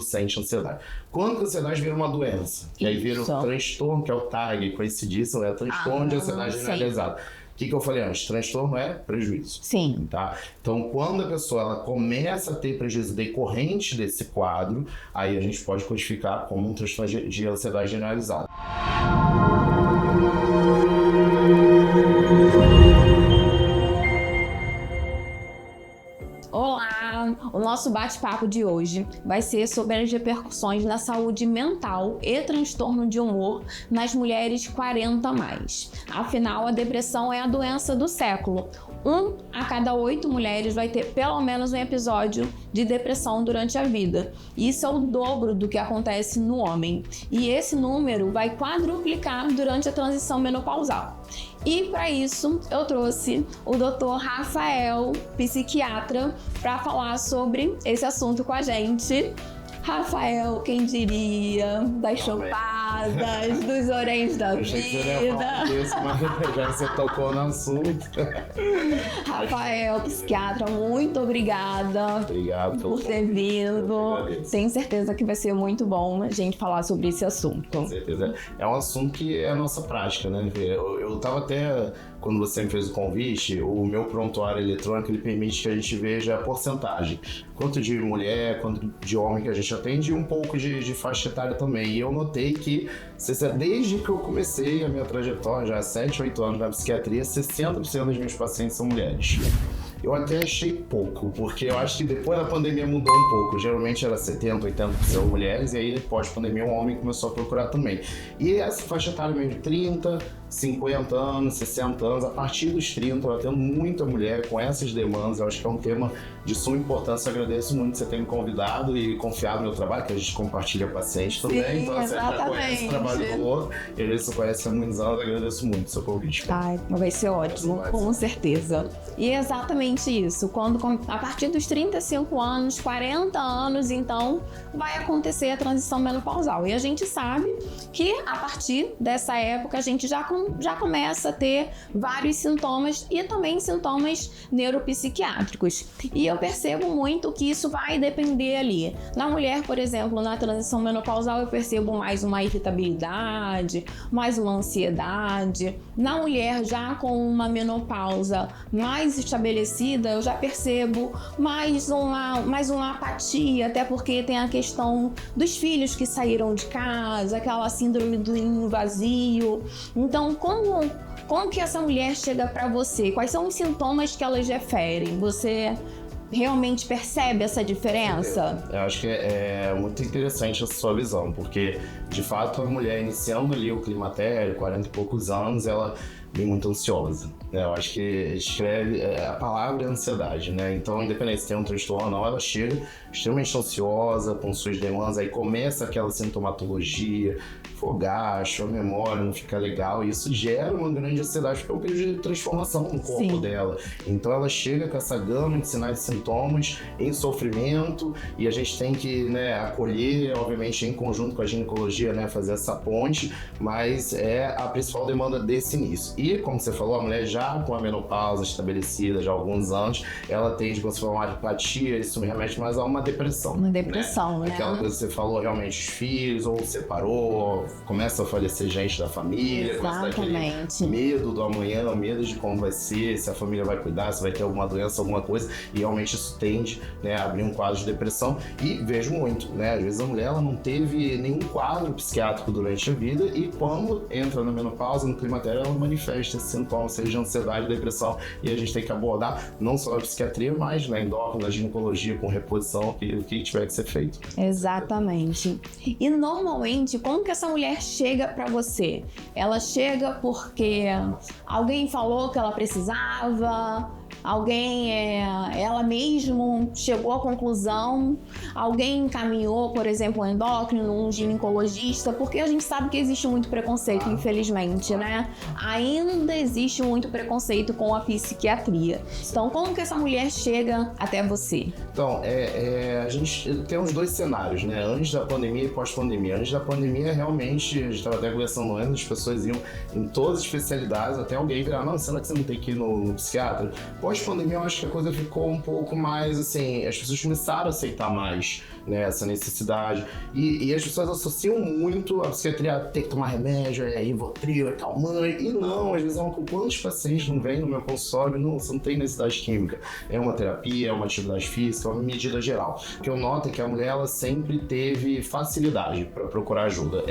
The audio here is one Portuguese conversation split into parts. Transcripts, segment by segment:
sente ansiedade. Quando a ansiedade vira uma doença, e aí vira o transtorno, que é o TAG, conhecidíssimo, é o transtorno de ansiedade generalizada. O que eu falei antes? Transtorno é prejuízo. Sim. Tá? Então, quando a pessoa ela começa a ter prejuízo decorrente desse quadro, aí a gente pode codificar como um transtorno de ansiedade generalizada. Olá! O nosso bate-papo de hoje vai ser sobre as repercussões na saúde mental e transtorno de humor nas mulheres 40+. Afinal, a depressão é a doença do século. 1 a cada 8 mulheres vai ter pelo menos um episódio de depressão durante a vida. Isso é o dobro do que acontece no homem. E esse número vai quadruplicar durante a transição menopausal. E para isso eu trouxe o Dr. Rafael, psiquiatra, para falar sobre esse assunto com a gente. Rafael, quem diria, das chopadas, dos oréns da vida. Mas já você tocou no assunto. Rafael, psiquiatra, muito obrigada. Obrigado por ter vindo. Tenho certeza que vai ser muito bom a gente falar sobre esse assunto. Com certeza. É um assunto que é a nossa prática, né? Eu tava até, quando você me fez o convite, o meu prontuário eletrônico, ele permite que a gente veja a porcentagem. Quanto de mulher, quanto de homem que a gente atende e um pouco de faixa etária também. E eu notei que, desde que eu comecei a minha trajetória, já há 7, 8 anos na psiquiatria, 60% dos meus pacientes são mulheres. Eu até achei pouco, porque eu acho que depois da pandemia mudou um pouco. Geralmente era 70%, 80% mulheres, e aí pós-pandemia um homem começou a procurar também. E essa faixa etária meio de 30, 50 anos, 60 anos, a partir dos 30, eu atendo muita mulher com essas demandas. Eu acho que é um tema de suma importância. Eu agradeço muito você ter me convidado e confiado no meu trabalho, que a gente compartilha pacientes também. Sim, então você já conhece o trabalho do outro. Ele se conhece há muitos anos. Eu agradeço muito o seu convite. Ai, vai ser ótimo, com certeza. E é exatamente isso. A partir dos 35 anos, 40 anos, então, vai acontecer a transição menopausal. E a gente sabe que a partir dessa época a gente já começa a ter vários sintomas e também sintomas neuropsiquiátricos. E eu percebo muito que isso vai depender ali. Na mulher, por exemplo, na transição menopausal, eu percebo mais uma irritabilidade, mais uma ansiedade. Na mulher, já com uma menopausa mais estabelecida, eu já percebo mais uma apatia, até porque tem a questão dos filhos que saíram de casa, aquela síndrome do ninho vazio. Então, como que essa mulher chega para você? Quais são os sintomas que elas referem? Você realmente percebe essa diferença? Eu acho que é muito interessante essa sua visão, porque, de fato, a mulher iniciando ali o climatério, 40 e poucos anos, ela vem muito ansiosa, né? Eu acho que a palavra é ansiedade, né? Então, independente se tem um transtorno ou não, ela chega extremamente ansiosa, com suas demandas, aí começa aquela sintomatologia, fogacho, a memória não fica legal, e isso gera uma grande ansiedade, porque é um período de transformação no corpo dela. Então ela chega com essa gama de sinais e sintomas em sofrimento, e a gente tem que, né, acolher, obviamente, em conjunto com a ginecologia, né, fazer essa ponte, mas é a principal demanda desse início. E, como você falou, a mulher já com a menopausa estabelecida já há alguns anos, ela tende, como você falou, uma apatia, isso me remete mais a uma depressão. Uma depressão, né? Aquela coisa que você falou, realmente, os filhos, ou separou, começa a falecer gente da família, começa aquele medo do amanhã, medo de como vai ser, se a família vai cuidar, se vai ter alguma doença, alguma coisa, e realmente isso tende, né, a abrir um quadro de depressão. E vejo muito, né, às vezes a mulher ela não teve nenhum quadro psiquiátrico durante a vida, e quando entra na menopausa, no climatério, ela manifesta esses sintomas, seja ansiedade, depressão, e a gente tem que abordar não só a psiquiatria, mas na endócrina, na ginecologia, com reposição, o que tiver que ser feito. Exatamente. E normalmente, como que essa mulher chega pra você? Ela chega porque alguém falou que ela precisava, ela mesmo chegou à conclusão, alguém encaminhou, por exemplo, um endócrino, um ginecologista, porque a gente sabe que existe muito preconceito, infelizmente, né? Ainda existe muito preconceito com a psiquiatria. Então, como que essa mulher chega até você? Então, a gente tem os dois cenários, né? Antes da pandemia e pós-pandemia. Antes da pandemia, realmente, a gente estava até conversando antes, as pessoas iam em todas as especialidades, até alguém virar, não, será que você não tem que ir no psiquiatra? Pós-pandemia, eu acho que a coisa ficou um pouco mais, assim, as pessoas começaram a aceitar mais, né, essa necessidade. E as pessoas associam muito a psiquiatria ter que tomar remédio, aí Rivotril, calmante. E não, às vezes quantos pacientes não vêm no meu consultório, não, você não tem necessidade química. É uma terapia, é uma atividade física, é uma medida geral. O que eu noto é que a mulher, ela sempre teve facilidade para procurar ajuda.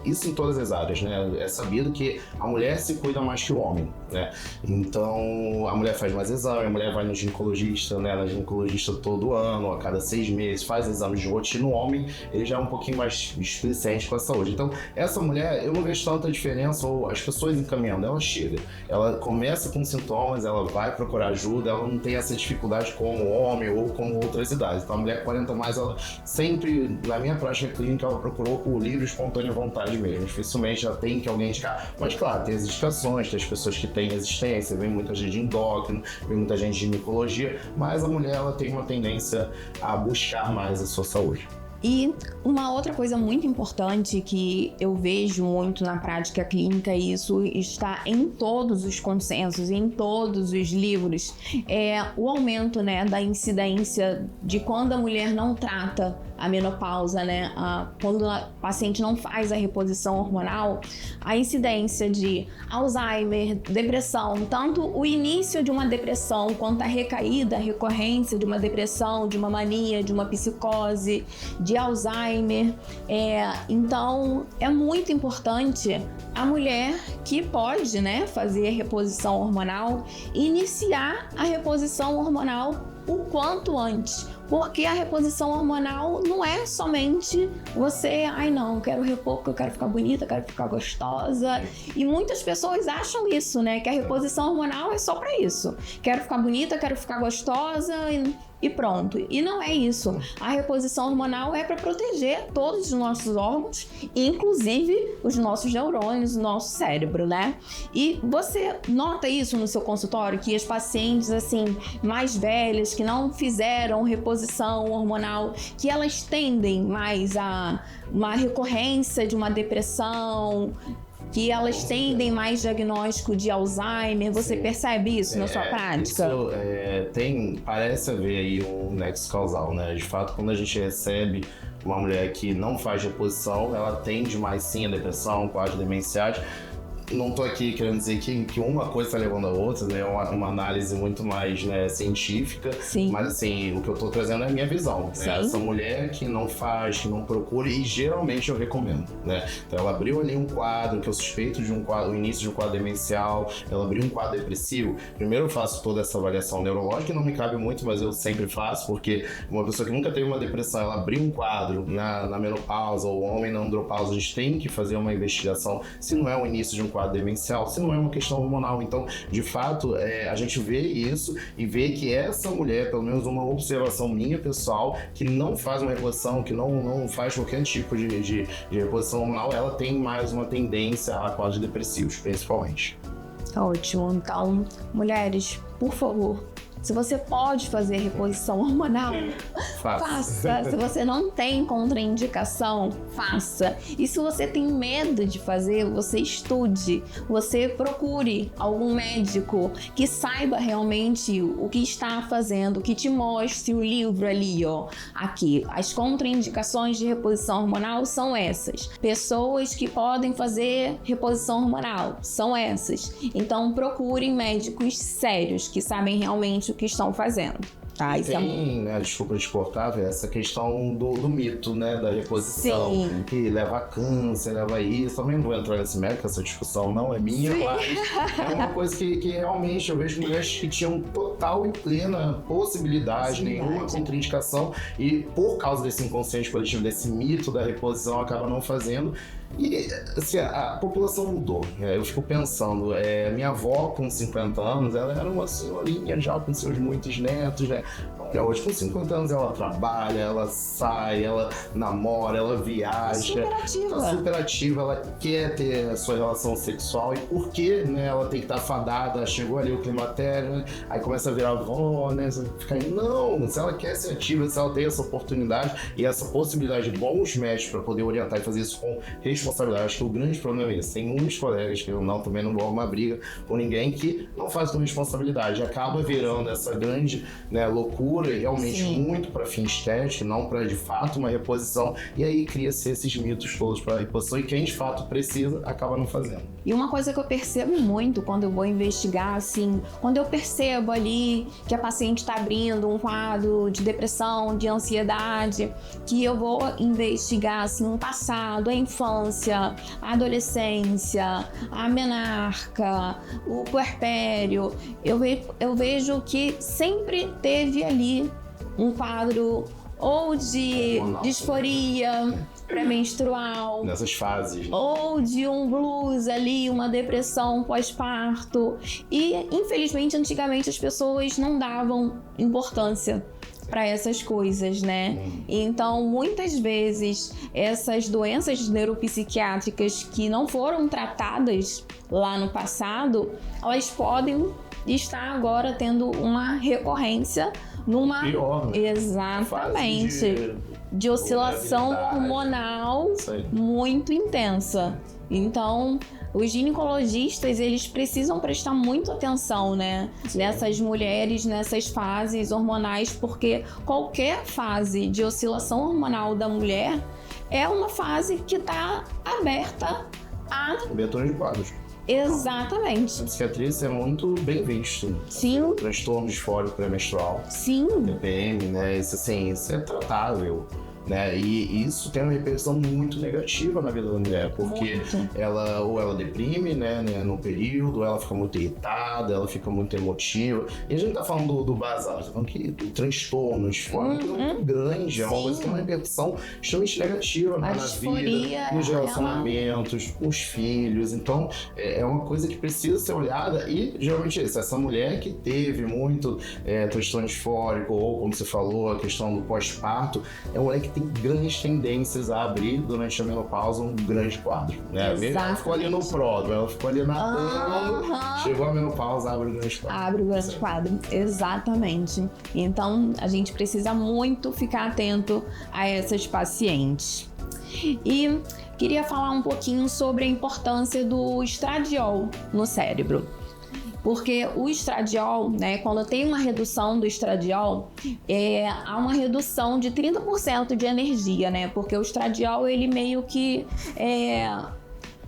Isso em todas as áreas, né? É sabido que a mulher se cuida mais que o homem, né? Então, a mulher faz mais exame, a mulher vai no ginecologista, né? Na ginecologista todo ano, a cada 6 meses, faz exames de rotina. O homem, ele já é um pouquinho mais displicente com a saúde. Então, essa mulher, eu não vejo tanta diferença, ou as pessoas encaminhando, ela chega, ela começa com sintomas, ela vai procurar ajuda, ela não tem essa dificuldade como homem ou como outras idades. Então, a mulher 40 mais, ela sempre, na minha prática clínica, ela procurou por livre e espontânea vontade mesmo. Dificilmente já tem que alguém indicar. Mas, claro, tem as indicações, tem as pessoas que têm resistência, vem muita gente de endócrino, vem muita gente de ginecologia, mas a mulher, ela tem uma tendência a buscar mais a sua saúde. E uma outra coisa muito importante que eu vejo muito na prática clínica, e isso está em todos os consensos, em todos os livros, é o aumento, né, da incidência de quando a mulher não trata a menopausa, né? Quando a paciente não faz a reposição hormonal, a incidência de Alzheimer, depressão, tanto o início de uma depressão quanto a recaída, a recorrência de uma depressão, de uma mania, de uma psicose, de Alzheimer. Então, é muito importante a mulher que pode, né, fazer a reposição hormonal, iniciar a reposição hormonal o quanto antes. Porque a reposição hormonal não é somente você, não, quero repor porque eu quero ficar bonita, quero ficar gostosa. E muitas pessoas acham isso, né? Que a reposição hormonal é só pra isso. Quero ficar bonita, quero ficar gostosa e pronto. E não é isso. A reposição hormonal é para proteger todos os nossos órgãos, inclusive os nossos neurônios, o nosso cérebro, né? E você nota isso no seu consultório, que as pacientes, assim, mais velhas, que não fizeram reposição hormonal, que elas tendem mais a uma recorrência de uma depressão, que elas tendem mais diagnóstico de Alzheimer. Você percebe isso na sua prática? Isso parece haver aí um nexo causal, né? De fato, quando a gente recebe uma mulher que não faz reposição, ela tende mais sim a depressão, quadros demenciais. Não estou aqui querendo dizer que uma coisa está levando a outra, né? Uma análise muito mais, né, científica. Sim. Mas assim, o que eu estou trazendo é a minha visão, né? Essa mulher que não faz, que não procura, e geralmente eu recomendo, né? Então ela abriu ali um quadro, que eu suspeito de o início de um quadro demencial, ela abriu um quadro depressivo. Primeiro eu faço toda essa avaliação neurológica, que não me cabe muito, mas eu sempre faço, porque uma pessoa que nunca teve uma depressão, ela abriu um quadro na menopausa, ou homem na andropausa, a gente tem que fazer uma investigação se não é o início de um quadro demencial, se não é uma questão hormonal. Então, de fato, a gente vê isso e vê que essa mulher, pelo menos uma observação minha pessoal, que não faz uma reposição, que não faz qualquer tipo de reposição hormonal, ela tem mais uma tendência a quadros depressivos, principalmente. Ótimo. Então, mulheres, por favor, se você pode fazer reposição hormonal, faça. Se você não tem contraindicação, faça. E se você tem medo de fazer, você estude. Você procure algum médico que saiba realmente o que está fazendo, que te mostre o livro ali, ó. Aqui, as contraindicações de reposição hormonal são essas. Pessoas que podem fazer reposição hormonal são essas. Então, procurem médicos sérios que sabem realmente o que estão fazendo. Tá, tem, né, desculpa exportável, essa questão do mito, né, da reposição. Sim. Que leva a câncer, leva a isso. Também não vou entrar nesse mérito, essa discussão não é minha, Sim. Mas é uma coisa que realmente eu vejo mulheres que tinham total e plena possibilidade, nenhuma contraindicação, e por causa desse inconsciente coletivo, desse mito da reposição, acaba não fazendo. E assim, a população mudou. Eu fico pensando, minha avó com 50 anos, ela era uma senhorinha já com seus muitos netos, né? Hoje com 50 anos ela trabalha, ela sai, ela namora, ela viaja. Tá super ativa, ela quer ter a sua relação sexual. E por que, né, ela tem que estar fadada? Chegou ali o climatério, né? Aí começa a virar avó, né? Não, se ela quer ser ativa, se ela tem essa oportunidade e essa possibilidade de bons médicos para poder orientar e fazer isso com responsabilidade. Acho que o grande problema é esse. Tem muitos colegas que eu também não vou arrumar briga com ninguém que não faz com responsabilidade. Acaba virando essa grande, né, loucura e realmente Sim. muito para fim estético, não para de fato uma reposição. E aí cria-se esses mitos todos para reposição e quem de fato precisa acaba não fazendo. E uma coisa que eu percebo muito quando eu vou investigar, assim, quando eu percebo ali que a paciente está abrindo um quadro de depressão, de ansiedade, que eu vou investigar, assim, um passado, a infância, a adolescência, a menarca, o puerpério, eu vejo que sempre teve ali um quadro ou de disforia pré-menstrual, Nessas fases. ou de um blues ali, uma depressão pós-parto. E, infelizmente, antigamente as pessoas não davam importância para essas coisas, né? Então, muitas vezes, essas doenças neuropsiquiátricas que não foram tratadas lá no passado, elas podem estar agora tendo uma recorrência numa... Pior, né? Exatamente. De oscilação hormonal muito intensa. Então, os ginecologistas, eles precisam prestar muito atenção, né? Nessas mulheres, nessas fases hormonais, porque qualquer fase de oscilação hormonal da mulher é uma fase que está aberta a... Abertura de quadros. Exatamente. A psiquiatria isso é muito bem visto. Sim. Transtorno disfórico pré-menstrual. Sim. TPM, né? Isso é tratável. Né? E isso tem uma repercussão muito negativa na vida da mulher, porque ela deprime, né, no período, ela fica muito irritada, ela fica muito emotiva. E a gente tá falando do basal, a gente tá falando que o transtorno de forma muito grande, é uma coisa que tem uma repercussão extremamente negativa na vida, nos relacionamentos, com os filhos. Então, é uma coisa que precisa ser olhada e, geralmente, essa mulher que teve muito transtorno disfórico, ou como você falou, a questão do pós-parto, é uma mulher que tem grandes tendências a abrir durante a menopausa um grande quadro, né? Ela ficou ali no pródromo, ela ficou ali nadando, chegou a menopausa, abre o grande quadro. Abre o grande quadro, exatamente. Então, a gente precisa muito ficar atento a essas pacientes. E queria falar um pouquinho sobre a importância do estradiol no cérebro. Porque o estradiol, né, quando tem uma redução do estradiol, há uma redução de 30% de energia, né? Porque o estradiol, ele meio que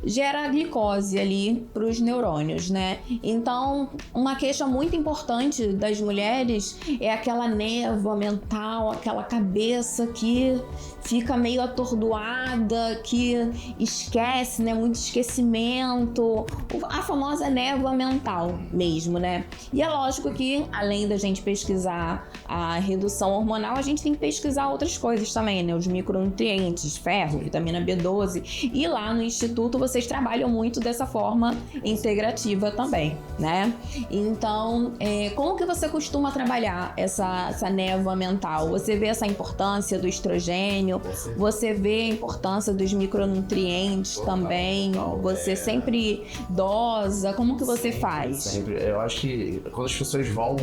gera glicose ali para os neurônios, né? Então, uma queixa muito importante das mulheres é aquela névoa mental, aquela cabeça que fica meio atordoada, que esquece, né? Muito esquecimento, a famosa névoa mental mesmo, né? E é lógico que, além da gente pesquisar a redução hormonal, a gente tem que pesquisar outras coisas também, né? Os micronutrientes, ferro, vitamina B12. E lá no Instituto vocês trabalham muito dessa forma integrativa também, né? Então, como que você costuma trabalhar essa névoa mental? Você vê essa importância do estrogênio, você vê a importância dos micronutrientes também, você sempre dosa, como que você faz? Sempre. Eu acho que quando as pessoas vão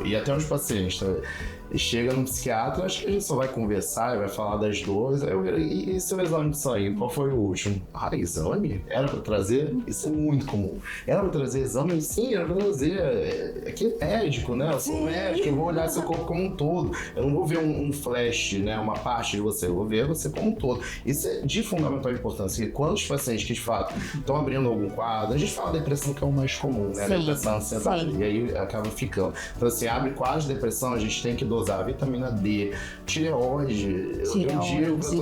e até os pacientes, chega no psiquiatra, acho que a gente só vai conversar e vai falar das dores. E seu exame de sangue, qual foi o último? Exame? Era pra trazer? Isso é muito comum. Era pra trazer exame? Sim, era pra trazer. Aqui é médico, né? Eu sou médico, eu vou olhar seu corpo como um todo. Eu não vou ver um flash, né? Uma parte de você, eu vou ver você como um todo. Isso é de fundamental importância. E quando os pacientes que de fato estão abrindo algum quadro, a gente fala depressão que é o mais comum, né? Depressão, ansiedade. E aí acaba ficando. Então, assim, abre quadro de depressão, a gente tem que dosar vitamina D, tireoide.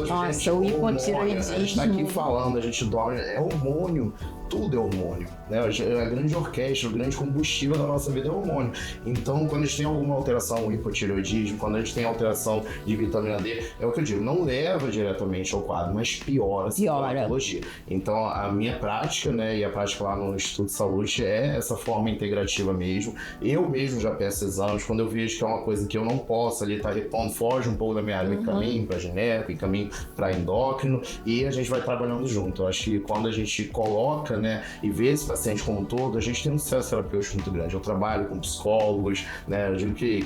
Nossa, o hipotireoidismo. A gente tá aqui falando, a gente dorme, é hormônio. Tudo é hormônio, né? A grande orquestra, o grande combustível da nossa vida é hormônio. Então, quando a gente tem alguma alteração, o hipotireoidismo, quando a gente tem alteração de vitamina D, é o que eu digo, não leva diretamente ao quadro, mas piora a sintomatologia. Então, a minha prática, né, e a prática lá no Instituto de Saúde é essa forma integrativa mesmo. Eu mesmo já peço exames, quando eu vejo que é uma coisa que eu não posso ali estar repondo, foge um pouco da minha área, eu encaminho para gineco, encaminho para endócrino, e a gente vai trabalhando junto. Eu acho que quando a gente coloca, né, e ver esse paciente como um todo, a gente tem um sucesso terapêutico muito grande. Eu trabalho com psicólogos, né, eu digo que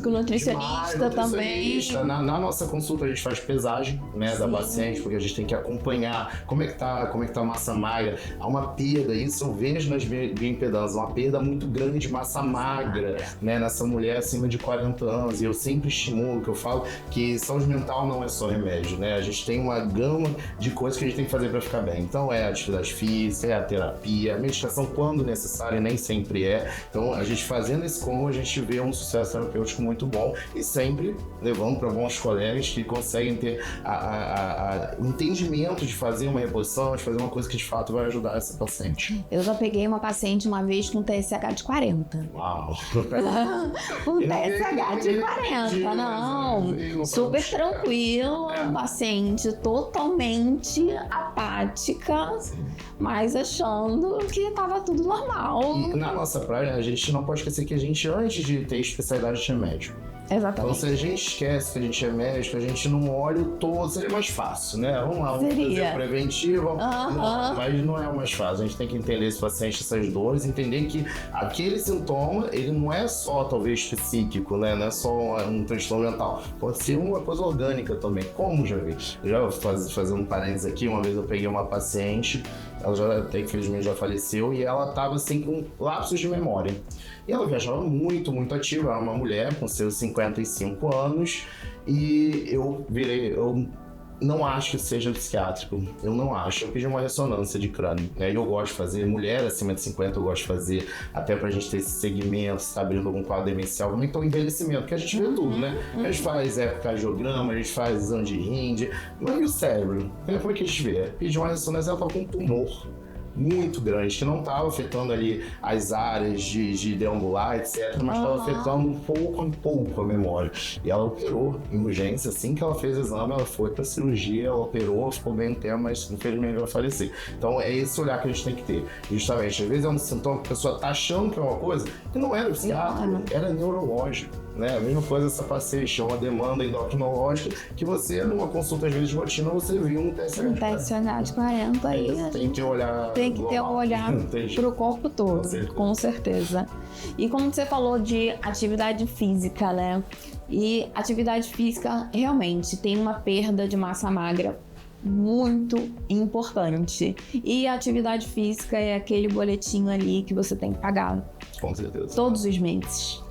com nutricionista também. Na nossa consulta a gente faz pesagem, né, da paciente, porque a gente tem que acompanhar como é que tá a massa magra. Há uma perda, isso eu vejo nas bioimpedâncias, uma perda muito grande de massa magra, né, nessa mulher acima de 40 anos. E eu sempre estimulo, que eu falo que saúde mental não é só remédio, né? A gente tem uma gama de coisas que a gente tem que fazer para ficar bem. Então é a atividade física, é a terapia, a meditação quando necessário, nem sempre é. Então a gente fazendo esse combo, a gente vê um sucesso terapêutico muito bom e sempre levando para bons colegas que conseguem ter o entendimento de fazer uma reposição, de fazer uma coisa que de fato vai ajudar essa paciente. Eu já peguei uma paciente uma vez com TSH de 40. Uau! Com TSH de 40, não. Super tranquilo, paciente totalmente apática, mas achando que tava tudo normal. E na nossa praia, a gente não pode esquecer que a gente, antes de ter especialidade, tinha médico. Exatamente. Então, se a gente esquece que a gente é médico, a gente não olha o todo, seria mais fácil, né? Vamos lá, vamos fazer preventivo, mas não é o mais fácil. A gente tem que entender esse paciente, essas dores, entender que aquele sintoma, ele não é só, talvez, psíquico, né? Não é só um transtorno mental. Pode ser uma coisa orgânica também, como já vi. Já vou fazer um parênteses aqui, uma vez eu peguei uma paciente, ela já até infelizmente já faleceu, e ela estava assim com lapsos de memória. E ela viajava muito, muito ativa, era uma mulher com seus 55 anos, e eu não acho que seja psiquiátrico, eu não acho. Eu pedi uma ressonância de crânio, né? E eu gosto de fazer, mulher acima de 50 eu gosto de fazer, até pra gente ter esse segmento, se tá abrindo algum quadro demencial, também então envelhecimento, porque a gente vê tudo, né? A gente faz ecocardiograma, a gente faz exame de ringue, mas e o cérebro? Como é que a gente vê? Pedi uma ressonância, ela tava com um tumor muito grande, que não estava afetando ali as áreas de deambular, etc, mas estava afetando pouco a pouco a memória. E ela operou em urgência, assim que ela fez o exame, ela foi para cirurgia, ela operou, ficou bem no tempo, mas infelizmente vai falecer. Então é esse olhar que a gente tem que ter. Justamente, às vezes é um sintoma que a pessoa está achando que é uma coisa, que não era psiquiátrico, era neurológico. Né? A mesma coisa essa paciente, uma demanda endocrinológica que você, numa consulta às vezes de rotina, você viu um TSH de 40 aí. Tem que olhar. Tem que ter um olhar pro corpo todo, com certeza. E como você falou de atividade física, né? E atividade física realmente tem uma perda de massa magra muito importante. E a atividade física é aquele boletim ali que você tem que pagar. Com certeza. Todos os meses.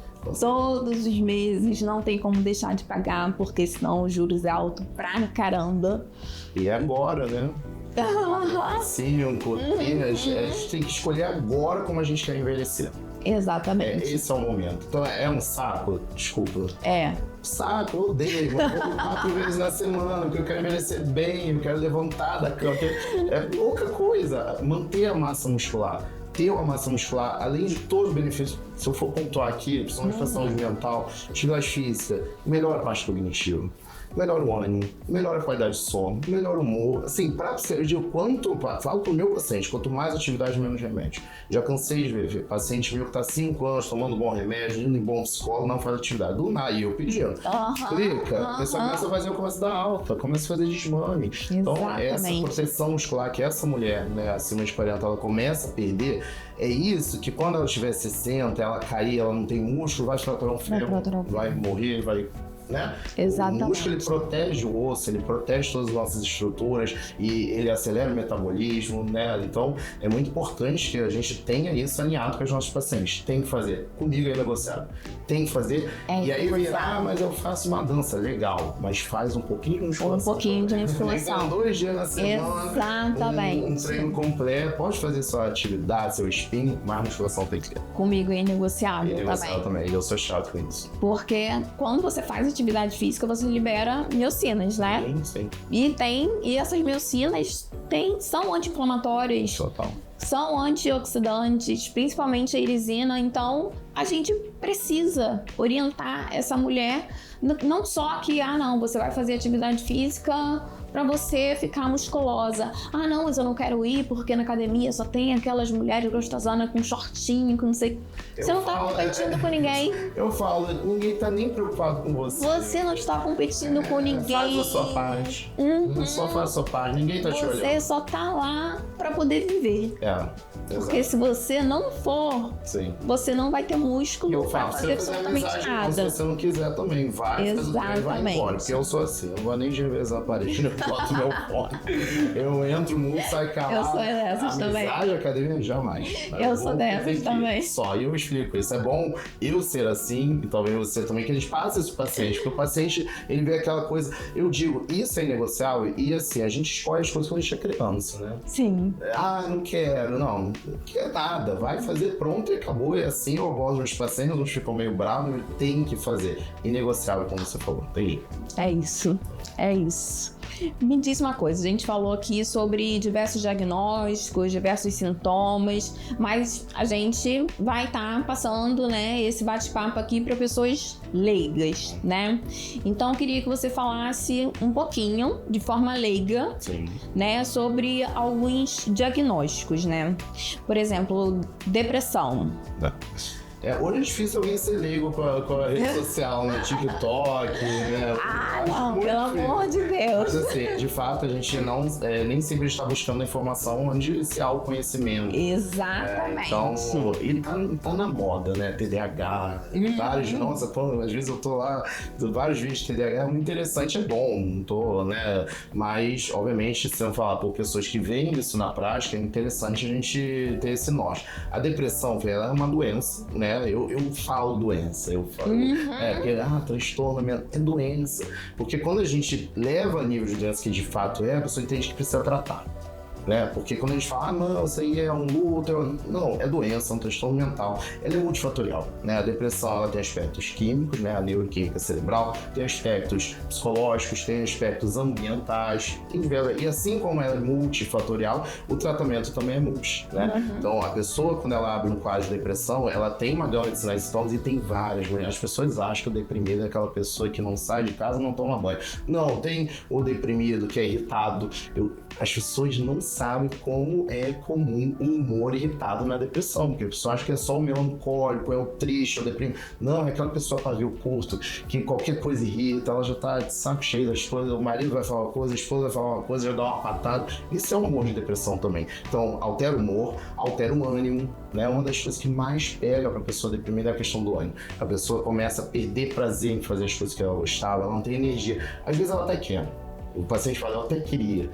Todos os meses, não tem como deixar de pagar, porque senão os juros é alto pra caramba. E agora, né? Sim, a gente tem que escolher agora como a gente quer envelhecer. Exatamente. Esse é o momento. Então é um saco, desculpa. Saco, eu odeio. Eu vou 4 vezes na semana, porque eu quero envelhecer bem, eu quero levantar da cama. É pouca coisa. Manter a massa muscular. Ter uma massa muscular, além de todos os benefícios, se eu for pontuar aqui, principalmente para a saúde mental, atividade física, melhora a parte cognitiva, melhora o ânimo, melhora a qualidade de sono, melhora o humor. Assim, eu digo falo pro meu paciente, quanto mais atividade, menos remédio. Já cansei de ver paciente meu que tá 5 anos tomando bom remédio, indo em bom psicólogo, não faz atividade. Do nada, e eu pedindo. Clica, a pessoa começa a fazer, começa a dar alta, começa a fazer desmame. Então, essa proteção muscular que essa mulher, né, acima de 40, ela começa a perder, é isso que quando ela tiver 60, ela cair, ela não tem músculo, vai fraturar um ferro, vai morrer, vai... Né? Exatamente. O músculo ele protege o osso, ele protege todas as nossas estruturas e ele acelera o metabolismo, né? Então é muito importante que a gente tenha isso alinhado com os nossos pacientes. Tem que fazer, comigo é negociado, tem que fazer. E aí mas eu faço uma dança, legal, mas faz um pouquinho de musculação. Um pouquinho de musculação. 2 dias na semana. Exatamente. Um treino completo, pode fazer sua atividade, seu spinning, mas a musculação tem que ter. Comigo é negociável também. Eu sou chato com isso. Porque quando você faz atividade física, você libera miocinas, né? Sim. E essas miocinas são anti-inflamatórias. Total. São antioxidantes, principalmente a irisina. Então, a gente precisa orientar essa mulher, não só que, você vai fazer atividade física pra você ficar musculosa. Ah, não, mas eu não quero ir porque na academia só tem aquelas mulheres gostosonas com shortinho, com não sei... Você não tá competindo com ninguém. Eu falo, ninguém tá nem preocupado com você. Você não está competindo com ninguém. Faz a sua parte. Só faz a sua parte, ninguém tá te olhando. Você só tá lá pra poder viver. Porque se você não for, você não vai ter músculo pra fazer absolutamente nada. Se você não quiser também, vai. Exatamente. Vai embora. Porque eu sou assim, eu não vou nem de revezar a parede, eu boto meu fone. Eu entro, mudo, sai calado. Eu sou dessas também. Amizade, academia, jamais. Eu sou dessas também. Só, e eu explico isso. É bom eu ser assim, e talvez você também, que eles passem isso pro paciente. Porque o paciente, ele vê aquela coisa... Eu digo, isso é negociável, e assim, a gente escolhe as coisas quando a gente é criança, né? Sim. Ah, não quero, não quer nada, vai fazer, pronto e acabou. E assim eu gosto dos pacientes, uns ficam meio bravos, tem que fazer. Inegociável, como você falou, tem jeito. É isso. Me diz uma coisa, a gente falou aqui sobre diversos diagnósticos, diversos sintomas, mas a gente vai estar passando, né, esse bate-papo aqui para pessoas leigas, né? Então eu queria que você falasse um pouquinho, de forma leiga, né, sobre alguns diagnósticos, né? Por exemplo, depressão. Hoje é difícil alguém ser leigo com a rede social, né? TikTok, né? Não, pelo amor de Deus. Mas assim, de fato, a gente não, nem sempre está buscando a informação onde se há o conhecimento. Exatamente. Então, e tá na moda, né? TDAH, vários, nossa, pô, às vezes eu tô lá, vários vídeos de TDAH, é muito interessante, é bom, não tô, né? Mas, obviamente, se eu falar por pessoas que veem isso na prática, é interessante a gente ter esse norte. A depressão, ela é uma doença, né? Eu falo doença, eu falo, porque, transtorno é doença, porque quando a gente leva a nível de doença que de fato a pessoa entende que precisa tratar. Né? Porque quando a gente fala, não, isso aí é um luto, não, é doença, é um transtorno mental, ela é multifatorial, né? A depressão, ela tem aspectos químicos, né? A neuroquímica cerebral, tem aspectos psicológicos, tem aspectos ambientais, e assim como ela é multifatorial, o tratamento também é multi, né? Então, a pessoa, quando ela abre um quadro de depressão, ela tem uma gama de sinais e sintomas e tem várias, né? As pessoas acham que o deprimido é aquela pessoa que não sai de casa e não toma banho. Não, tem o deprimido que é irritado. As pessoas não sabem como é comum o humor irritado na depressão, porque a pessoa acha que é só o melancólico, é o triste, é o deprimido. Não, é aquela pessoa pavio curto, que qualquer coisa irrita, ela já tá de saco cheio das coisas, o marido vai falar uma coisa, a esposa vai falar uma coisa, já dá uma patada. Isso é um humor de depressão também. Então, altera o humor, altera o ânimo, né? Uma das coisas que mais pega pra pessoa deprimida é a questão do ânimo. A pessoa começa a perder prazer em fazer as coisas que ela gostava, ela não tem energia. Às vezes ela até quer. O paciente fala, eu até queria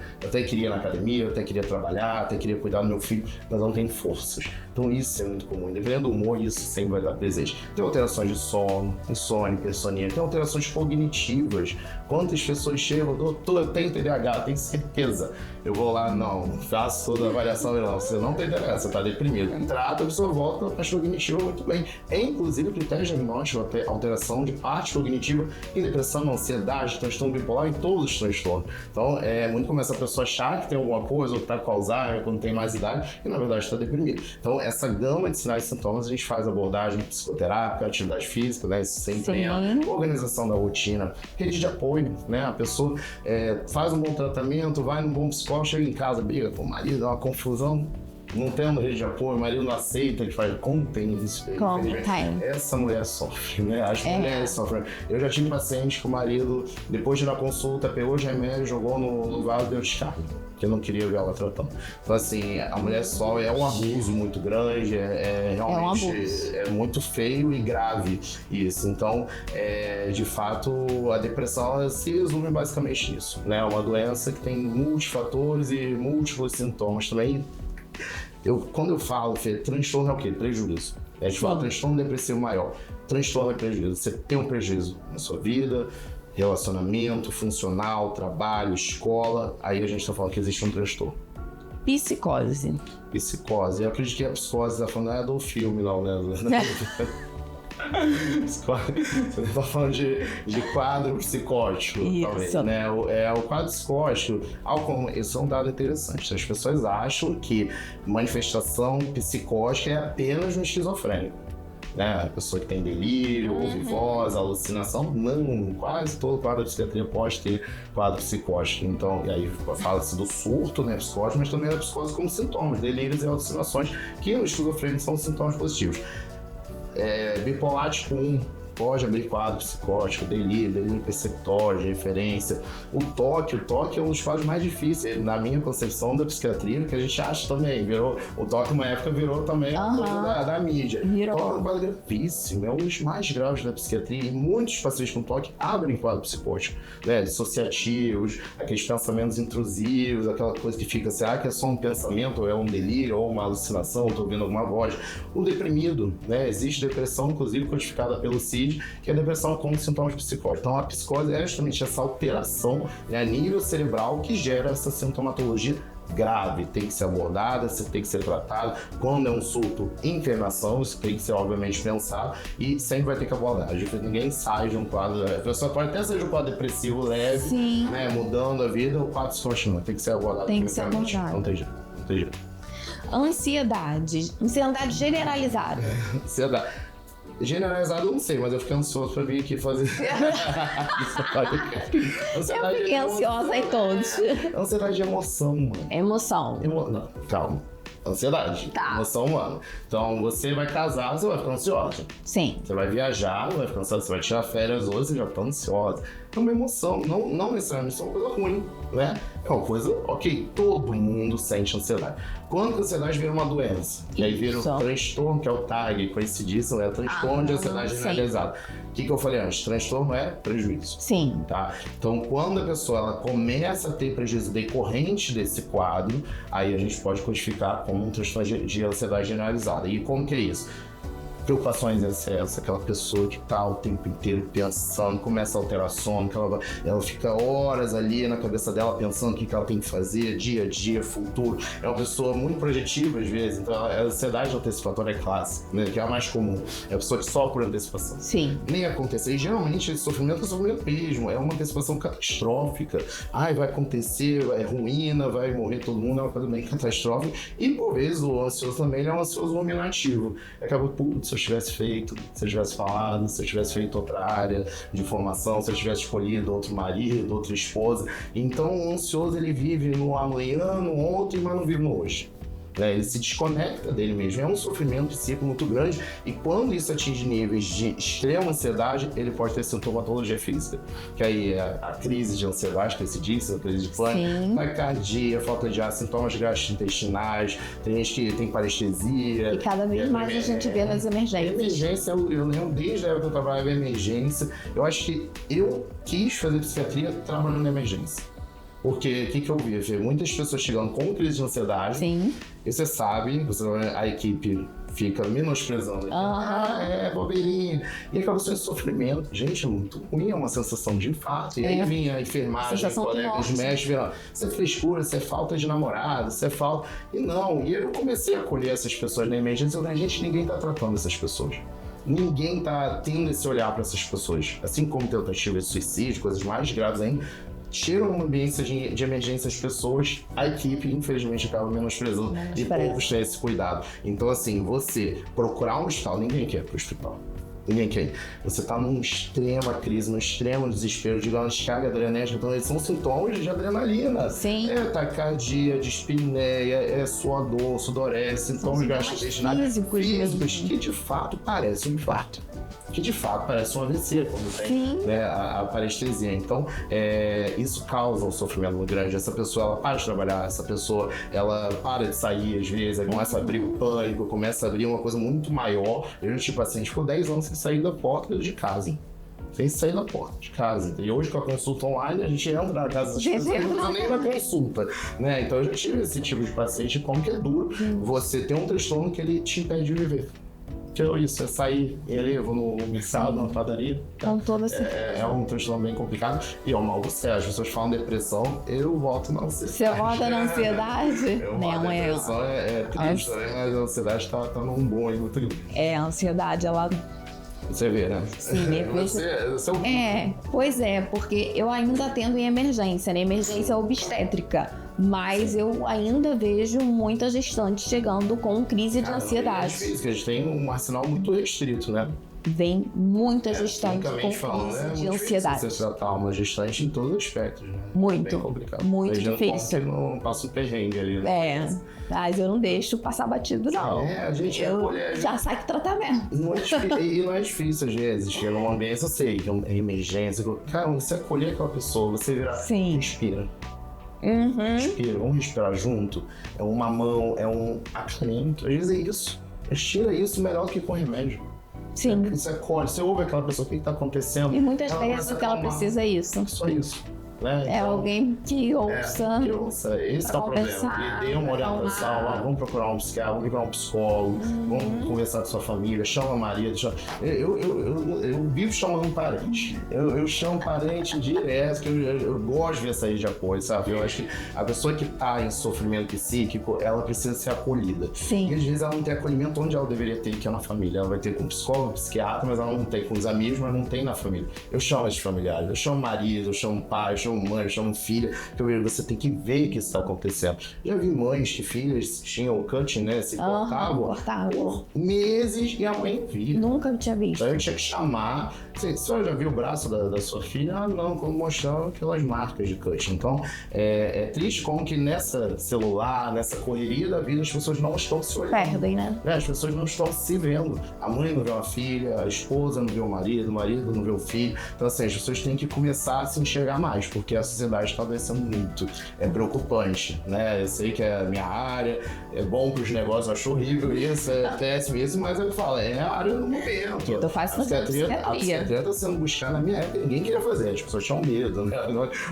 ir na academia, eu até queria trabalhar, até queria cuidar do meu filho, mas não tem forças. Então isso é muito comum. Dependendo do humor, isso sempre vai estar presente. Tem alterações de sono, insônia, hipersonia, tem alterações cognitivas. Quantas pessoas chegam, doutor, eu tenho TDAH, tenho certeza. Eu vou lá, não faço toda a avaliação, não, você não tem TDAH, você está deprimido. Trata, a pessoa volta para a parte cognitiva muito bem. É inclusive critério diagnóstico, alteração de parte cognitiva em depressão, ansiedade, transtorno bipolar, em todos os transtornos. Então é muito comum essa pessoa achar que tem alguma coisa, ou que está com Alzheimer quando tem mais idade, e na verdade está deprimido. Então essa gama de sinais e sintomas, a gente faz abordagem psicoterápica, atividade física, né? Isso sempre é organização da rotina, rede de apoio, né? A pessoa faz um bom tratamento, vai num bom psicólogo, chega em casa, briga com o marido, dá uma confusão, não tendo rede de apoio, o marido não aceita, ele faz, como tem isso? Essa mulher sofre, né? As mulheres sofrem. Eu já tive paciente que o marido, depois de ir na consulta, pegou os remédios, jogou no vaso e deu descarga, que eu não queria ver ela tratando. Então, assim, a mulher só é um abuso muito grande, realmente é muito feio e grave isso. Então, de fato, a depressão ela se resume basicamente nisso, né? É uma doença que tem multifatores e múltiplos sintomas também. Quando eu falo, Fê, transtorno é o quê? Prejuízo. A gente fala transtorno depressivo maior. Transtorno é prejuízo. Você tem um prejuízo na sua vida, relacionamento, funcional, trabalho, escola. Aí a gente está falando que existe um transtorno. Psicose. Eu acredito que a psicose está falando é do filme, não, né? Você não tá falando de quadro psicótico, talvez, né? O quadro psicótico, isso é um dado interessante. As pessoas acham que manifestação psicótica é apenas no esquizofrênico. né? A pessoa que tem delírio, ouve voz, alucinação, não, quase todo quadro de psiquiatria pode ter quadro psicótico. Então, e aí fala-se do surto, né, psicótico, mas também da psicose como sintomas, delírios e alucinações, que no esquizofrênico são sintomas positivos. Bipolar tipo 1 pode abrir quadro psicótico, delírio perceptório, de referência. O toque é um dos quadros mais difíceis, na minha concepção da psiquiatria, que a gente acha também. O toque, uma época, virou também a coisa da mídia. O toque é um quadro gravíssimo, é um dos mais graves da psiquiatria, e muitos pacientes com toque abrem quadro psicótico, né? Dissociativos, aqueles pensamentos intrusivos, aquela coisa que fica, será que é só um pensamento, ou é um delírio, ou uma alucinação, estou ouvindo alguma voz. O deprimido, né? Existe depressão, inclusive, codificada pelo CID, que é a depressão com sintomas psicóticos. Então, a psicose é justamente essa alteração, né, a nível cerebral que gera essa sintomatologia grave. Tem que ser abordada, tem que ser tratada. Quando é um surto, internação, isso tem que ser, obviamente, pensado, e sempre vai ter que abordar. Ninguém sai de um quadro... A pessoa pode até sair de um quadro depressivo leve, né, mudando a vida, o quadro se continua. Tem que ser abordado. Tem que ser abordado. Não tem jeito. Ansiedade generalizada. Ansiedade generalizado, eu não sei, mas eu fiquei ansioso pra vir aqui fazer. Eu fiquei ansiosa em todos. Ansiedade de emoção, mano. Emoção. Não, calma. Ansiedade. Tá. Emoção humana. Então, você vai casar, você vai ficar ansiosa. Sim. Você vai viajar, vai ficar ansiosa. Você vai tirar férias hoje, você já tá ansiosa. É uma emoção, não necessariamente é uma coisa ruim, né? É uma coisa, ok, todo mundo sente ansiedade. Quando a ansiedade vira uma doença, e aí vira o transtorno, que é o TAG, coincidíssimo, é o transtorno de ansiedade generalizada. O que eu falei antes? Transtorno é prejuízo. Sim. Tá? Então, quando a pessoa ela começa a ter prejuízo decorrente desse quadro, aí a gente pode codificar como um transtorno de ansiedade generalizada. E como que é isso? Preocupações em excesso, aquela pessoa que tá o tempo inteiro pensando, começa a alterar sono, que ela fica horas ali na cabeça dela pensando o que ela tem que fazer, dia a dia, futuro. É uma pessoa muito projetiva às vezes, então a ansiedade antecipatória é clássica, né, que é a mais comum. É a pessoa que sofre por antecipação. Sim. Nem acontece. E geralmente esse sofrimento é sofrimento mesmo, é uma antecipação catastrófica. Ai, vai acontecer, é ruína, vai morrer todo mundo, é uma coisa bem catastrófica. E por vezes o ansioso também ele é um ansioso ruminativo. Acaba, putz, se eu tivesse feito, se eu tivesse falado, se eu tivesse feito outra área de formação, se eu tivesse escolhido outro marido, outra esposa. Então o ansioso ele vive no amanhã, no ontem, mas não vive no hoje. Ele se desconecta dele mesmo. É um sofrimento psíquico muito grande, e quando isso atinge níveis de extrema ansiedade, ele pode ter sintomatologia física, que aí é a crise de ansiedade, que se diz, a crise de pânico, taquicardia, falta de ar, sintomas gastrointestinais, tem gente que tem parestesia. E cada vez mais a gente vê nas emergências. Emergência, eu lembro desde a época que eu trabalhava em emergência, eu acho que eu quis fazer psiquiatria trabalhando na emergência. Porque o que eu vi? Eu vi muitas pessoas chegando com crise de ansiedade. Sim. E você sabe, a equipe fica menosprezando. Bobeirinha. E acaba sendo sofrimento. Gente, é muito ruim, é uma sensação de infarto. E aí vinha a enfermagem, os colegas médicos, viram, isso é frescura, isso é falta de namorado, isso é falta... E não, e eu comecei a acolher essas pessoas na emergência. Eu falei, gente, ninguém tá tratando essas pessoas. Ninguém tá tendo esse olhar para essas pessoas. Assim como tentativa de suicídio, coisas mais graves ainda, tiram uma ambiência de emergência as pessoas, a equipe, infelizmente, acaba menosprezando e poucos têm esse cuidado. Então, assim, você procurar um hospital, ninguém quer ir pro hospital. Ninguém quer ir. Você tá numa extrema crise, num extremo desespero, digamos, descarga adrenérgica, então eles são sintomas de adrenalina. Sim. É taquicardia, dispneia, é suador, sudorese, sintomas gastrointestinais físicos, que de fato parece um infarto. Que de fato parece um AVC quando tem, né, a parestesia. Então, isso causa um sofrimento muito grande. Essa pessoa, ela para de trabalhar, essa pessoa, ela para de sair às vezes, aí começa a abrir o pânico, começa a abrir uma coisa muito maior. Eu, tipo assim, ficou 10 anos sem sair da porta de casa. Sem sair da porta de casa. E hoje com a consulta online, a gente entra na casa das pessoas, não precisa nem da consulta, né? Então eu já tive esse tipo de paciente, como que é duro você ter um transtorno que ele te impede de viver. Que é isso, é sair, eu vou no mercado, na padaria. Com toda certeza. É um transtorno bem complicado. E é o mal do céu. As pessoas falam depressão, eu voto na ansiedade. Você vota na ansiedade? Não, a depressão é triste, né? Mas a ansiedade tá num bom aí muito grande. A ansiedade, ela Você vê, né? Sim, pois é, porque eu ainda atendo em emergência, né? Emergência obstétrica. Mas eu ainda vejo muitas gestantes chegando com crise de ansiedade. Eles têm um arsenal muito restrito, né? Vem muita gestante com crise de ansiedade. Você tratar uma gestante em todos os aspectos, né? Muito, bem complicado. muito difícil. Não passa o perrengue ali, né? Mas eu não deixo passar batido, não. A gente já sai com tratamento. Não é difícil, às vezes. Chega numa ambiência, eu sei, que é emergência. Cara, você acolher aquela pessoa, você virar, respira. Respira, vamos respirar junto. É uma mão, é um acalento. Às vezes é isso. Tira isso melhor do que com remédio. Sim. Você acolhe, você ouve aquela pessoa, o que está acontecendo? E muitas vezes o que ela precisa é isso. Só isso. Né? É então, alguém que ouça. Esse é o problema. Dê uma orientação, vamos procurar um psiquiatra, vamos procurar um psicólogo, vamos conversar com sua família, chama marido. Eu vivo chamando parente. Eu chamo parente direto, porque eu gosto de ver essa rede de apoio, sabe? Eu acho que a pessoa que está em sofrimento psíquico, ela precisa ser acolhida. Sim. E às vezes ela não tem acolhimento onde ela deveria ter, que é na família. Ela vai ter com psicólogo, psiquiatra, mas ela não tem com os amigos, mas não tem na família. Eu chamo esses familiares, eu chamo marido, eu chamo pai, eu chamo mãe, eu chamo filha, que você tem que ver que isso está acontecendo. Já vi mães que filhas tinham o cutting, né? Se cortavam por meses e a mãe via. Nunca tinha visto. Então eu tinha que chamar. Você já viu o braço da sua filha? Ah, não, como mostrava aquelas marcas de cutting. Então é triste como que nessa celular, nessa correria da vida, as pessoas não estão se olhando. Perdem, né? As pessoas não estão se vendo. A mãe não vê uma filha, a esposa não vê o marido não vê o filho. Então, assim, as pessoas têm que começar a se enxergar mais, porque a sociedade está adoecendo muito. É preocupante, né? Eu sei que é a minha área, é bom para os negócios, eu acho horrível isso, é péssimo isso, mas eu falo, é a área do momento. Eu faço A psiquiatria está sendo buscada na minha época, ninguém queria fazer, as pessoas tinham medo, né?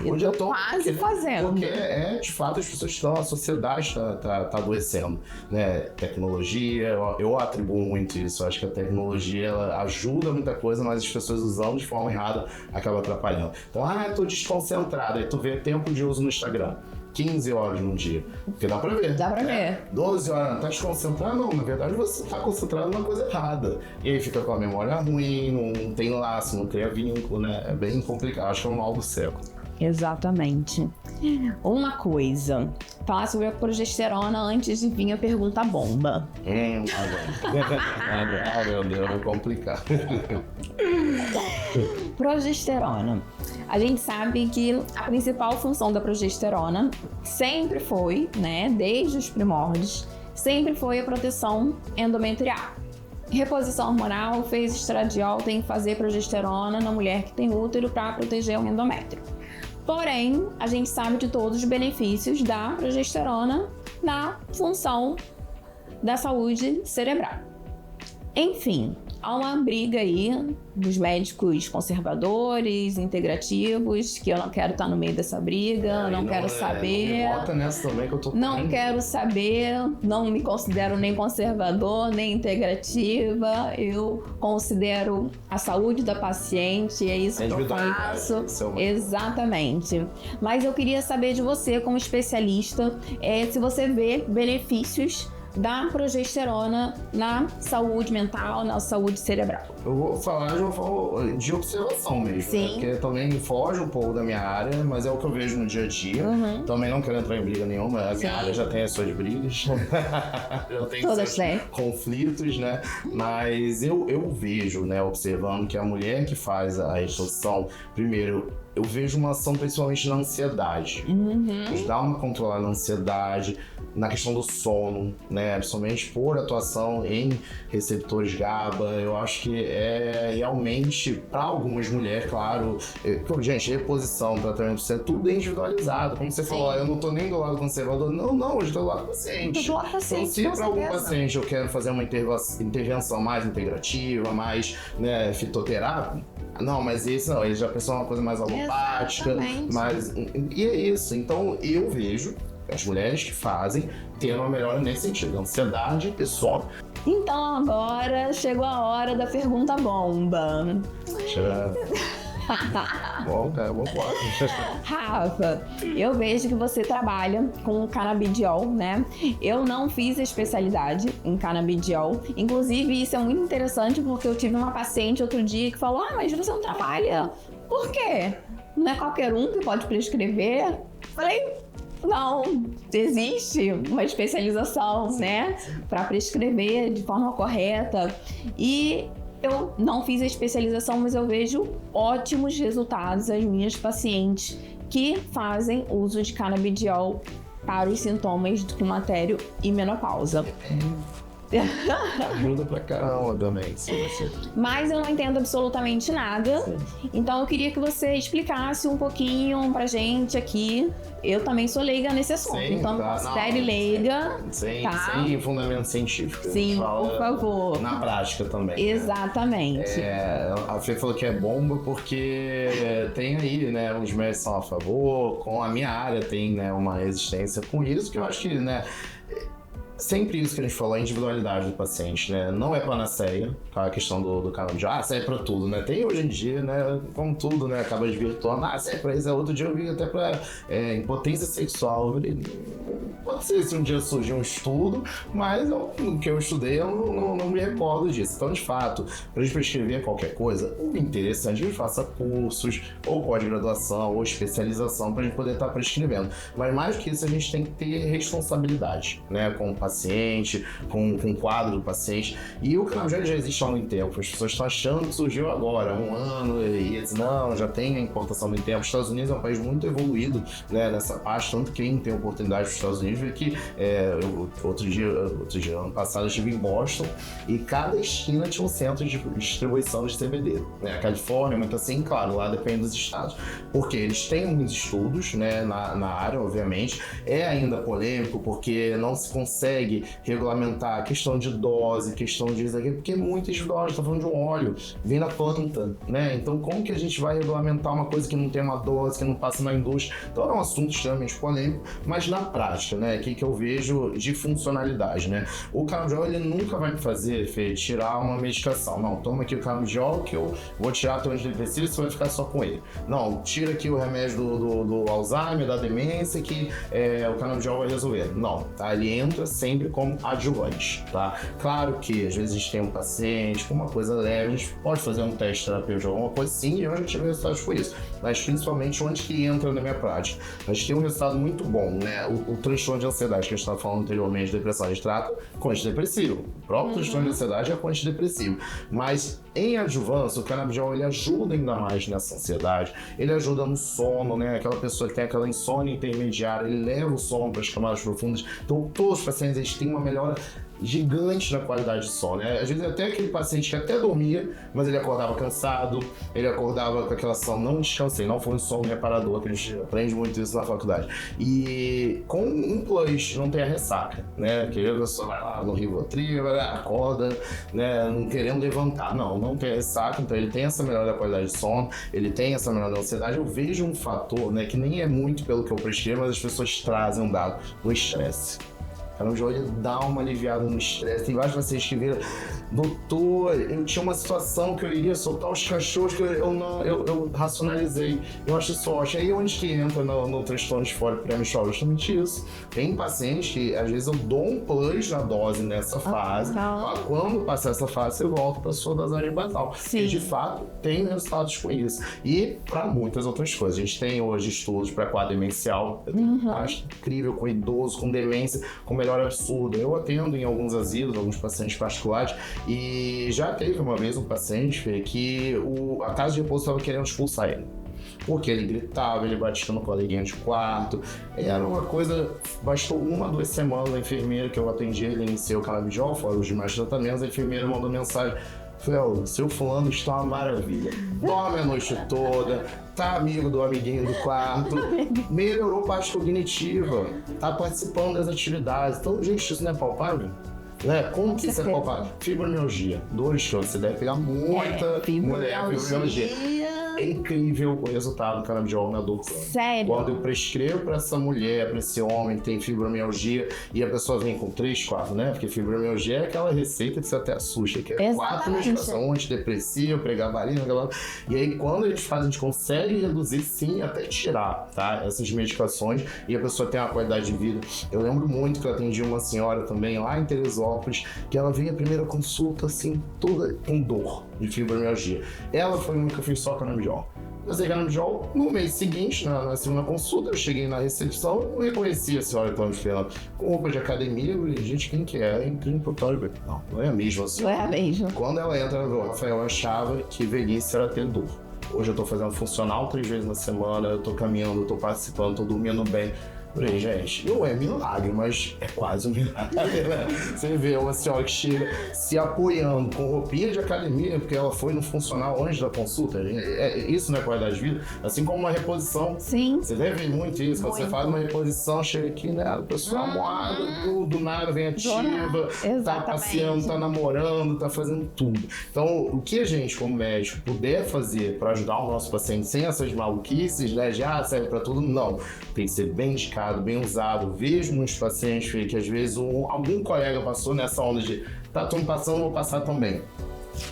Hoje eu tô quase fazendo. Porque de fato, as pessoas estão, a sociedade está adoecendo, né? Tecnologia, eu atribuo muito isso, eu acho que a tecnologia, ela ajuda muita coisa, mas as pessoas usando de forma errada acaba atrapalhando. Então, eu tô desconcentrado, aí tu vê tempo de uso no Instagram. 15 horas num dia. Porque dá pra ver. Dá pra ver. 12 horas, tá desconcentrado? Não, na verdade você tá concentrado na coisa errada. E aí fica com a memória ruim, não tem laço, não cria vínculo, né? É bem complicado, acho que é um mal do século. Exatamente. Uma coisa, falar sobre a progesterona antes de vir a pergunta bomba. Meu Deus, é complicado. Progesterona. A gente sabe que a principal função da progesterona sempre foi, né, desde os primórdios, sempre foi a proteção endometrial. Reposição hormonal, fez estradiol, tem que fazer progesterona na mulher que tem útero para proteger o endométrio. Porém, a gente sabe de todos os benefícios da progesterona na função da saúde cerebral. Enfim, há uma briga aí dos médicos conservadores, integrativos, que eu não quero estar no meio dessa briga, não quero saber. Não me bota nessa também que eu tô Não quero saber, não me considero nem conservador, nem integrativa. Eu considero a saúde da paciente, é isso que eu faço. Exatamente. Mas eu queria saber de você, como especialista, se você vê benefícios da progesterona na saúde mental, na saúde cerebral. Eu vou falar de uma forma de observação mesmo. Sim. Né? Porque também foge um pouco da minha área, mas é o que eu vejo no dia a dia. Também não quero entrar em briga nenhuma, a minha área já tem as suas brigas. Já tem todas seus conflitos, né? Mas eu vejo, né, observando que a mulher que faz a reposição, primeiro, eu vejo uma ação principalmente na ansiedade. Dá uma controlada na ansiedade, na questão do sono, né? Principalmente por atuação em receptores GABA. Eu acho que é realmente, para algumas mulheres, claro, gente, reposição, tratamento, é tudo individualizado. Como você falou, eu não tô nem do lado conservador. Não, eu estou do lado do paciente. Então, se para algum paciente eu quero fazer uma intervenção mais integrativa, mais, né, fitoterápica, não, mas esse não, ele já pensou uma coisa mais alopática, e é isso. Então eu vejo as mulheres que fazem tendo uma melhora nesse sentido, ansiedade e sono. Então agora chegou a hora da pergunta bomba. Bom, cara, vamos embora. Rafa, eu vejo que você trabalha com canabidiol, né? Eu não fiz a especialidade em canabidiol. Inclusive, isso é muito interessante porque eu tive uma paciente outro dia que falou: mas você não trabalha. Por quê? Não é qualquer um que pode prescrever? Falei: não, existe uma especialização, né? Para prescrever de forma correta. E eu não fiz a especialização, mas eu vejo ótimos resultados nas minhas pacientes que fazem uso de canabidiol para os sintomas do climatério e menopausa. Ajuda pra caramba também. Mas eu não entendo absolutamente nada. Então eu queria que você explicasse um pouquinho pra gente aqui. Eu também sou leiga nesse assunto, então me considere leiga. Sem fundamento científico. Sim, por favor. Na prática também. Exatamente. A Fê falou que é bomba porque tem aí, né, os médicos são a favor, com a minha área tem, né, uma resistência com isso, que eu acho que, né, sempre isso que a gente falou, a individualidade do paciente, né? Não é panaceia, tá? A questão do canabidiol, serve pra tudo, né? Tem hoje em dia, né? Como tudo, né? Acaba desvirtuando, serve pra isso. Outro dia eu vi até pra impotência sexual. Pode ser se um dia surgir um estudo, mas o que eu estudei, eu não me recordo disso. Então, de fato, pra gente prescrever qualquer coisa, o interessante é que a gente faça cursos, ou pós-graduação, ou especialização, pra gente poder estar prescrevendo. Mas mais que isso, a gente tem que ter responsabilidade, né? Com o paciente, com o quadro do paciente. E o canabidiol já existe há muito tempo. As pessoas estão achando que surgiu agora, há um ano, e não, já tem a importação do tempo. Os Estados Unidos é um país muito evoluído, né, nessa parte, tanto que quem tem oportunidade para os Estados Unidos vê que outro dia, ano passado, eu estive em Boston e cada esquina tinha um centro de distribuição de CBD. Né? A Califórnia, muito assim, claro, lá depende dos estados. Porque eles têm muitos estudos, né, na área, obviamente. É ainda polêmico porque não se consegue regulamentar a questão de dose, questão de isso aqui, porque é muito individual, a gente tá falando de um óleo, vem na planta, né? Então como que a gente vai regulamentar uma coisa que não tem uma dose, que não passa na indústria? Então é um assunto extremamente polêmico, mas na prática, né, o que eu vejo de funcionalidade, né? O canabidiol, ele nunca vai me fazer, Fê, tirar uma medicação. Não, toma aqui o canabidiol que eu vou tirar teu antidepressivo e você vai ficar só com ele. Não, tira aqui o remédio do Alzheimer, da demência, que o canabidiol vai resolver. Não, tá? Ele entra sempre como adjuvante, tá? Claro que às vezes a gente tem um paciente com uma coisa leve, a gente pode fazer um teste terapêutico, alguma coisa sim, e eu já tive resultados por isso. Mas principalmente onde que entra na minha prática. A gente tem um resultado muito bom, né? O transtorno de ansiedade que a gente estava falando anteriormente, depressão, a gente trata com antidepressivo. O próprio transtorno de ansiedade é com antidepressivo. Mas em adjuvância, o canabidiol, ele ajuda ainda mais nessa ansiedade, ele ajuda no sono, né? Aquela pessoa que tem aquela insônia intermediária, ele leva o sono para as camadas profundas. Então, todos os pacientes, eles têm uma melhora gigante na qualidade de sono, né? Às vezes até aquele paciente que até dormia, mas ele acordava cansado, ele acordava com aquela ação, não descansei, não foi um sono reparador, que a gente aprende muito isso na faculdade. E com um plus, não tem a ressaca, né? Que a pessoa vai lá no Rivotril, acorda, né? Não querendo levantar, não tem a ressaca, então ele tem essa melhora da qualidade de sono, ele tem essa melhora da ansiedade. Eu vejo um fator, né, que nem é muito pelo que eu prescrevo, mas as pessoas trazem um dado, o estresse. O canabidiol, ele dá uma aliviada no estresse. Tem vários pacientes que viram: doutor, eu tinha uma situação que eu iria soltar os cachorros, que eu racionalizei. Eu acho isso ótimo. Aí onde que entra no transtorno de disfórico pré-menstrual? Justamente isso. Tem pacientes que, às vezes, eu dou um plus na dose nessa fase. Quando passar essa fase, eu volto para a sua dosagem basal. E, de fato, tem resultados com isso. E para muitas outras coisas. A gente tem hoje estudos para quadro demencial. Acho incrível, com idoso, com demência, com melhor absurdo. Eu atendo em alguns asilos, alguns pacientes particulares, e já teve uma vez um paciente que a casa de repouso estava querendo expulsar ele. Porque ele gritava, ele batia no coleguinha de quarto. Era uma coisa, bastou 1 a 2 semanas, a enfermeira que eu atendi, ele iniciou o canabidiol, fora os demais tratamentos, a enfermeira mandou mensagem: Fel, seu fulano está uma maravilha, dorme a noite toda, tá amigo do amiguinho do quarto, melhorou parte cognitiva, tá participando das atividades. Então, gente, isso não é palpável? Né? Como que isso é palpável? Fibromialgia, dores que você deve pegar muita mulher, fibromialgia. É incrível o resultado do canabidiol na dor crônica. Sério? Quando eu prescrevo para essa mulher, para esse homem que tem fibromialgia, e a pessoa vem com 3, 4, né? Porque fibromialgia é aquela receita que você até assusta, que é 4 medicações, antidepressivo, pregabalina, e aí quando eles fazem, a gente consegue reduzir sim, até tirar, tá? Essas medicações, e a pessoa tem uma qualidade de vida. Eu lembro muito que eu atendi uma senhora também lá em Teresópolis, que ela veio a primeira consulta assim, toda com dor de fibromialgia. Ela foi uma que eu fiz só canabidiol. Eu usei canabidiol no mês seguinte, na segunda consulta, eu cheguei na recepção, eu reconheci a senhora Cláudia Fernanda com roupa de academia, eu falei, gente, quem que é? Incrível, não, não é a mesma senhora. Não é a mesma. Quando ela entra no Rafael, eu achava que velhice era ter dor. Hoje eu tô fazendo funcional 3 vezes na semana, eu tô caminhando, eu tô participando, tô dormindo bem. Falei, gente, não é milagre, mas é quase um milagre, né? Você vê uma senhora que chega se apoiando com roupinha de academia, porque ela foi no funcional antes da consulta. Isso não é qualidade de vida? Assim como uma reposição. Sim. Você deve ver muito isso. Quando você faz uma reposição, chega aqui, né? A pessoa moada, do nada vem ativa, tá passeando, tá namorando, tá fazendo tudo. Então, o que a gente, como médico, puder fazer para ajudar o nosso paciente sem essas maluquices, né? Já serve para tudo? Não. Tem que ser bem indicado, bem usado. Vejo muitos pacientes que às vezes algum colega passou nessa onda de tá, tô me passando, vou passar também.